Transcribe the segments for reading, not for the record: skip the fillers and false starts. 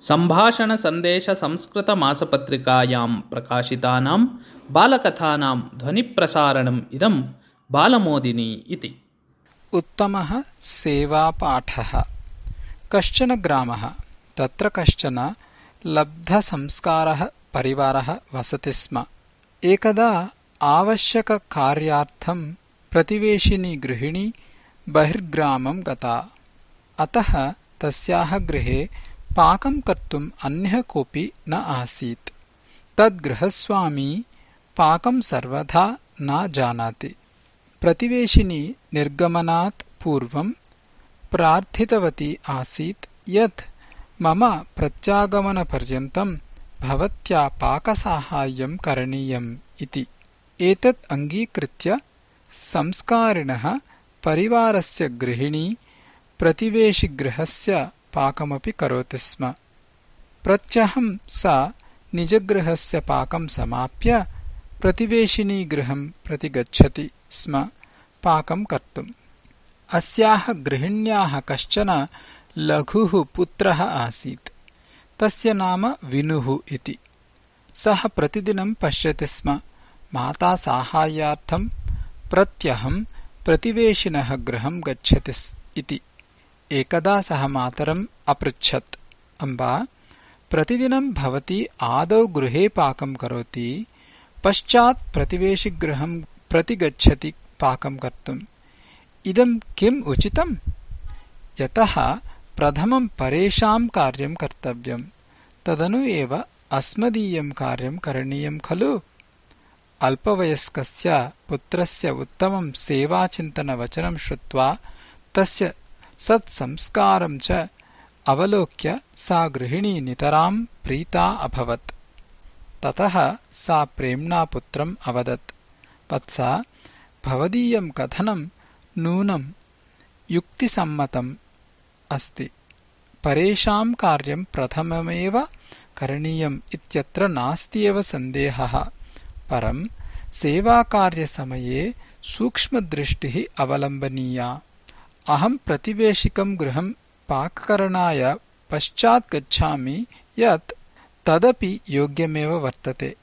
सम्भाषणसन्देशसंस्कृतमासपत्रिकायां प्रकाशितानां बालकथानां ध्वनिप्रसारणम् इदं बालमोदिनी इति। उत्तमः सेवापाठः। कश्चन ग्रामः, तत्र कश्चन लब्धसंस्कारः परिवारः वसति स्म। एकदा आवश्यककार्यार्थं प्रतिवेशिनी गृहिणी बहिर्ग्रामं गता। अतः तस्याः गृहे पाकं कर्तुम् अन्यः कोऽपि न आसीत्। तद्गृहस्वामी पाकं सर्वथा न जानाति। प्रतिवेशिनी निर्गमनात् पूर्वं प्रार्थितवती आसीत् यत् मम प्रत्यागमनपर्यन्तं भवत्या पाकसाहाय्यं करणीयम् इति। एतत् अङ्गीकृत्य संस्कारिणः परिवारस्य गृहिणी प्रतिवेशिगृहस्य पाकमपि करोति स्म। प्रत्यहं सा निजगृहस्य पाकं समाप्य प्रतिवेशिनीगृहं प्रति गच्छति स्म पाकं कर्तुम्। अस्याः गृहिण्याः कश्चन लघुः पुत्रः आसीत्। तस्य नाम विनुः इति। सः प्रतिदिनं पश्यति स्म। माता साहाय्यार्थं प्रत्यहं प्रतिवेशिनः गृहं गच्छति इति। एकदा सः मातरम् अपृच्छत्, अम्बा, प्रतिदिनं भवती आदौ गृहे पाकं करोति, पश्चात् प्रतिवेशिगृहं प्रति गच्छति पाकं कर्तुम्। इदं किम् उचितम्? यतः प्रथमं परेषां कार्यं कर्तव्यं, तदनु एव अस्मदीयं कार्यं करणीयं खलु? अल्पवयस्कस्य पुत्रस्य उत्तमं सेवाचिन्तनवचनं श्रुत्वा तस्य सत्संस्कारं च अवलोक्य सा गृहिणी नितरां प्रीता अभवत्। ततः सा प्रेम्णा पुत्रम् अवदत्, वत्स, भवदीयं कथनं नूनं युक्तिसम्मतम् अस्ति। परेषां कार्यं प्रथममेव करणीयम् इत्यत्र नास्त्येव सन्देहः। परं सेवाकार्यसमये सूक्ष्मदृष्टिः अवलम्बनीया। अहं प्रतिवेशिकं गृहं पाककरणाय पश्चात् गच्छामि यत् तदपि योग्यमेव वर्तते,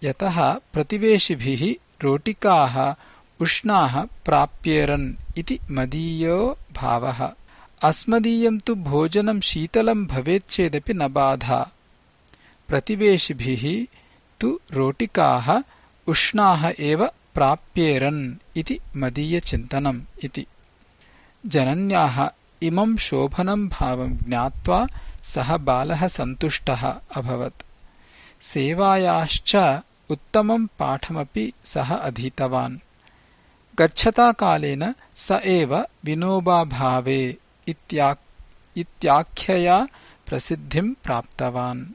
यतः प्रतिवेशिभिः रोटिकाः उष्णाः प्राप्येरन् इति मदीयो भावः। अस्मदीयं तु भोजनं शीतलं भवेत् चेदपि न बाधा। प्रतिवेशिभिः तु रोटिकाः उष्णाः एव प्राप्येरन् इति मदीयचिन्तनम् इति। जनन्याः इमं शोभनं भावं ज्ञात्वा सः बालः सन्तुष्टः अभवत्। सेवायाश्च उत्तमं पाठमपि सः अधीतवान्। गच्छता कालेन स एव विनोबा भावे इत्याख्यया प्रसिद्धिं प्राप्तवान्।